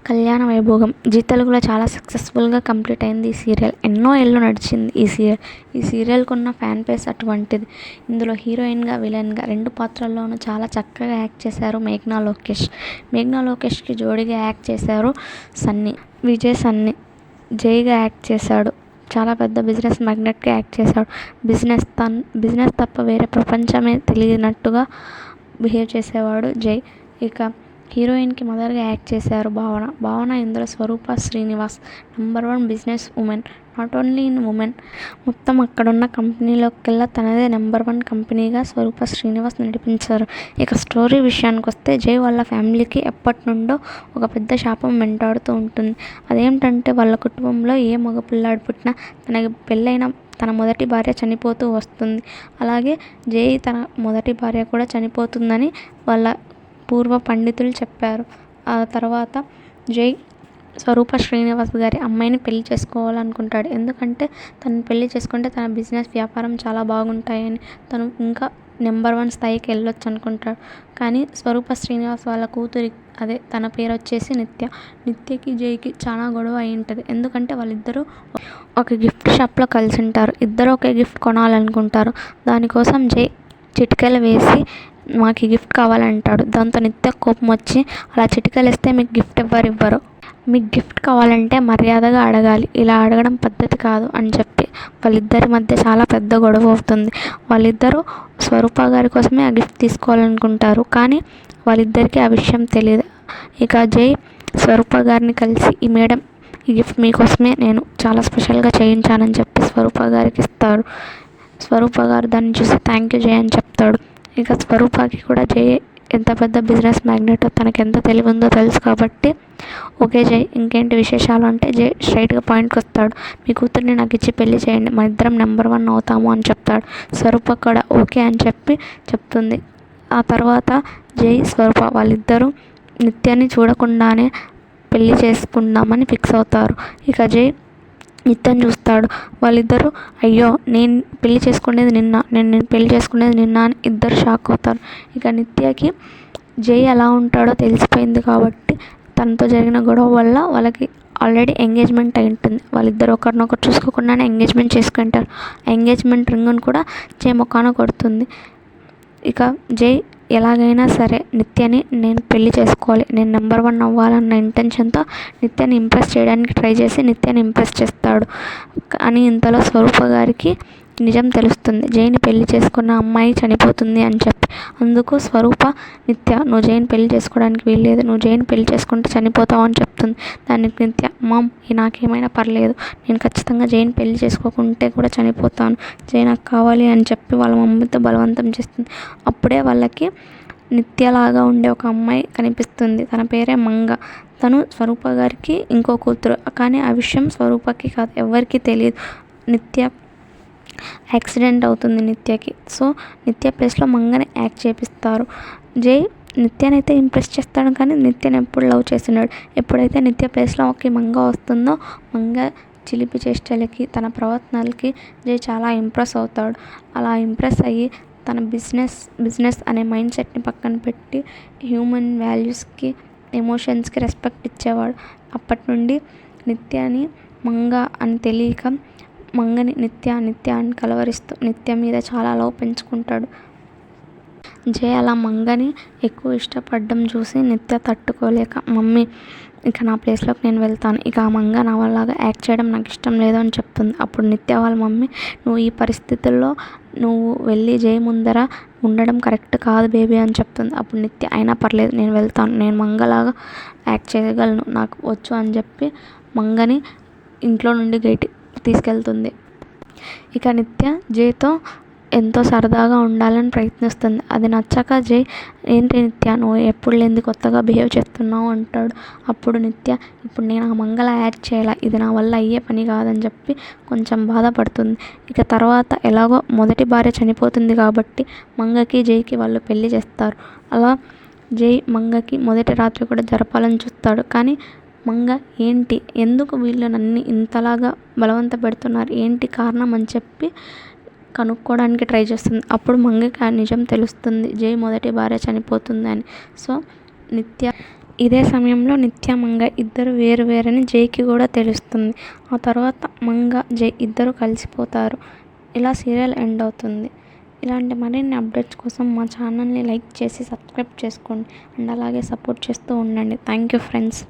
కళ్యాణ వైభోగం జీ తెలుగులో చాలా సక్సెస్ఫుల్గా కంప్లీట్ అయింది ఈ సీరియల్. ఎన్నో ఏళ్ళు నడిచింది ఈ సీరియల్కి ఉన్న ఫ్యాన్ బేస్ అటువంటిది. ఇందులో హీరోయిన్గా, విలన్గా రెండు పాత్రల్లోనూ చాలా చక్కగా యాక్ట్ చేశారు మేఘ్నా లోకేష్కి జోడీగా యాక్ట్ చేశారు విజయ్ సన్నీ. జైగా యాక్ట్ చేశాడు. చాలా పెద్ద బిజినెస్ మ్యాగ్నెట్గా యాక్ట్ చేశాడు. బిజినెస్ తప్ప వేరే ప్రపంచమే తెలియనట్టుగా బిహేవ్ చేసేవాడు జై. ఇక హీరోయిన్కి మదర్గా యాక్ట్ చేశారు భావన. ఇందులో Swaroopa Srinivas number 1 business women. Not only in women, మొత్తం అక్కడున్న కంపెనీలోకెల్లా తనదే నెంబర్ 1 కంపెనీగా స్వరూప శ్రీనివాస్ నడిపించారు. ఇక స్టోరీ విషయానికి వస్తే, జై వాళ్ళ ఫ్యామిలీకి ఎప్పటి నుండో ఒక పెద్ద శాపం వెంటాడుతూ ఉంటుంది. అదేంటంటే, వాళ్ళ కుటుంబంలో ఏ మగపిల్లాడు పుట్టినా తనకి పెళ్ళైన తన మొదటి భార్య చనిపోతూ వస్తుంది. అలాగే జై తన మొదటి భార్య కూడా చనిపోతుందని వాళ్ళ పూర్వ పండితులు చెప్పారు. ఆ తర్వాత జై స్వరూప శ్రీనివాస్ గారి అమ్మాయిని పెళ్లి చేసుకోవాలనుకుంటాడు. ఎందుకంటే తను పెళ్లి చేసుకుంటే తన బిజినెస్ వ్యాపారం చాలా బాగుంటాయని, తను ఇంకా నెంబర్ 1 స్థాయికి వెళ్ళొచ్చు అనుకుంటాడు. కానీ స్వరూప శ్రీనివాస్ వాళ్ళ కూతురి, అదే తన పేరు వచ్చేసి నిత్యకి జైకి చాలా గొడవ అయి ఉంటుంది. ఎందుకంటే వాళ్ళిద్దరూ ఒక గిఫ్ట్ షాప్లో కలిసి ఉంటారు. ఇద్దరు ఒకే గిఫ్ట్ కొనాలనుకుంటారు. దానికోసం జై చిటికెలు వేసి మాకు ఈ గిఫ్ట్ కావాలంటాడు. దాంతో నిత్య కోపం వచ్చి, అలా చిటికెలు వేస్తే మీకు గిఫ్ట్ ఇవ్వరు, మీకు గిఫ్ట్ కావాలంటే మర్యాదగా అడగాలి, ఇలా అడగడం పద్ధతి కాదు అని చెప్పి వాళ్ళిద్దరి మధ్య చాలా పెద్ద గొడవ అవుతుంది. వాళ్ళిద్దరూ స్వరూప గారి కోసమే ఆ గిఫ్ట్ తీసుకోవాలనుకుంటారు. కానీ వాళ్ళిద్దరికీ ఆ విషయం తెలియదు. ఇక జై స్వరూప గారిని కలిసి, ఈ గిఫ్ట్ మీకోసమే నేను చాలా స్పెషల్గా చేయించానని చెప్పి స్వరూప గారికి ఇస్తాడు. స్వరూప గారు దాన్ని చూసి థ్యాంక్ యూ జై అని చెప్తాడు. ఇక స్వరూపకి కూడా జై ఎంత పెద్ద బిజినెస్ మ్యాగ్నెటో, తనకి ఎంత తెలివి ఉందో తెలుసు కాబట్టి, ఓకే జై ఇంకేంటి విశేషాలు అంటే, జై స్ట్రైట్గా పాయింట్కి వస్తాడు. మీ కూతుర్ని నాకు ఇచ్చి పెళ్లి చేయండి, మన ఇద్దరం నెంబర్ 1 అవుతాము అని చెప్తాడు. స్వరూప కూడా ఓకే అని చెప్తుంది. ఆ తర్వాత జై స్వరూప వాళ్ళిద్దరూ నిత్యాన్ని చూడకుండానే పెళ్లి చేసుకుందామని ఫిక్స్ అవుతారు. ఇక జై నిత్యం చూస్తాడు. వాళ్ళిద్దరూ అయ్యో నేను పెళ్లి చేసుకునేది నిన్న అని ఇద్దరు షాక్ అవుతారు. ఇక నిత్యకి జై ఎలా ఉంటాడో తెలిసిపోయింది కాబట్టి, తనతో జరిగిన గొడవ వల్ల వాళ్ళకి ఆల్రెడీ ఎంగేజ్మెంట్ అయి ఉంటుంది. వాళ్ళిద్దరు ఒకరినొకరు చూసుకోకుండానే ఎంగేజ్మెంట్ చేసుకుంటారు. ఆ ఎంగేజ్మెంట్ రింగును కూడా జై ముఖాన కొడుతుంది. ఇక జై ఎలాగైనా సరే నిత్యని నేను పెళ్లి చేసుకోవాలి, నేను నెంబర్ 1 అవ్వాలన్న ఇంటెన్షన్తో నిత్యని ఇంప్రెస్ చేయడానికి ట్రై చేసి నిత్యని ఇంప్రెస్ చేస్తాడు. కానీ ఇంతలో స్వరూప గారికి నిజం తెలుస్తుంది. జైని పెళ్లి చేసుకున్న అమ్మాయి చనిపోతుంది అని చెప్పి. అందుకు స్వరూప, నిత్య నువ్వు జైని పెళ్లి చేసుకోవడానికి వీల్లేదు, నువ్వు జైని పెళ్లి చేసుకుంటే చనిపోతావు అని చెప్తుంది. దానికి నిత్య, మామ్ నాకేమైనా పర్లేదు, నేను ఖచ్చితంగా జైని పెళ్లి చేసుకోకుంటే కూడా చనిపోతాను, జై నాకు కావాలి అని చెప్పి వాళ్ళ మమ్మీతో బలవంతం చేస్తుంది. అప్పుడే వాళ్ళకి నిత్యలాగా ఉండే ఒక అమ్మాయి కనిపిస్తుంది. తన పేరే మంగ. తను స్వరూప గారికి ఇంకో కూతురు. కానీ ఆ విషయం స్వరూపకి కాదు, ఎవరికీ తెలియదు. యాక్సిడెంట్ అవుతుంది నిత్యకి. సో నిత్య ప్లేస్లో మంగని యాక్ట్ చేపిస్తారు. జై నిత్యనైతే ఇంప్రెస్ చేస్తాడు, కానీ నిత్యని ఎప్పుడు లవ్ చేస్తున్నాడు. ఎప్పుడైతే నిత్య ప్లేస్లో ఒక మంగ వస్తుందో, మంగ చిలిపి చేష్టలకి, తన ప్రవర్తనలకి జై చాలా ఇంప్రెస్ అవుతాడు. అలా ఇంప్రెస్ అయ్యి తన బిజినెస్ అనే మైండ్ సెట్ని పక్కన పెట్టి హ్యూమన్ వాల్యూస్కి, ఎమోషన్స్కి రెస్పెక్ట్ ఇచ్చేవాడు. అప్పటి నుండి నిత్యని మంగ అని తెలియక మంగని నిత్య అని కలవరిస్తూ నిత్య మీద చాలా లవ్ పెంచుకుంటాడు. జై అలా మంగని ఎక్కువ ఇష్టపడడం చూసి నిత్య తట్టుకోలేక, మమ్మీ ఇక నా ప్లేస్లోకి నేను వెళ్తాను, ఇక ఆ మంగ నా వాళ్ళలాగా యాక్ట్ చేయడం నాకు ఇష్టం లేదు అని చెప్తుంది. అప్పుడు నిత్య వాళ్ళ మమ్మీ, నువ్వు ఈ పరిస్థితుల్లో నువ్వు వెళ్ళి జై ముందర ఉండడం కరెక్ట్ కాదు బేబీ అని చెప్తుంది. అప్పుడు నిత్య, అయినా పర్లేదు నేను వెళ్తాను, నేను మంగలాగా యాక్ట్ చేయగలను, నాకు వచ్చు అని చెప్పి మంగని ఇంట్లో నుండి తీసుకెళ్తుంది. ఇక నిత్య జైతో ఎంతో సరదాగా ఉండాలని ప్రయత్నిస్తుంది. అది నచ్చక జై, ఏంటి నిత్య నువ్వు ఎప్పుడు లేనిది కొత్తగా బిహేవ్ చేస్తున్నావు అంటాడు. అప్పుడు నిత్య, ఇప్పుడు నేను ఆ మంగళ యాక్ట్ చేయాలా, ఇది నా వల్ల అయ్యే పని కాదని చెప్పి కొంచెం బాధపడుతుంది. ఇక తర్వాత ఎలాగో మొదటి భార్య చనిపోతుంది కాబట్టి మంగకి జైకి వాళ్ళు పెళ్లి చేస్తారు. అలా జై మంగకి మొదటి రాత్రి కూడా జరపాలని చూస్తాడు. కానీ మంగ, ఏంటి, ఎందుకు వీళ్ళు నన్ను ఇంతలాగా బలవంత పెడుతున్నారు, ఏంటి కారణం అని చెప్పి కనుక్కోవడానికి ట్రై చేస్తుంది. అప్పుడు మంగకి ఆ నిజం తెలుస్తుంది, జై మొదటి భార్య చనిపోతుంది అని. సో నిత్య ఇదే సమయంలో నిత్య మంగ ఇద్దరు వేరు వేరని జైకి కూడా తెలుస్తుంది. ఆ తర్వాత మంగ జై ఇద్దరు కలిసిపోతారు. ఇలా సీరియల్ ఎండ్ అవుతుంది. ఇలాంటి మరిన్ని అప్డేట్స్ కోసం మా ఛానల్ని లైక్ చేసి సబ్స్క్రైబ్ చేసుకోండి అండ్ అలాగే సపోర్ట్ చేస్తూ ఉండండి. Thank you friends.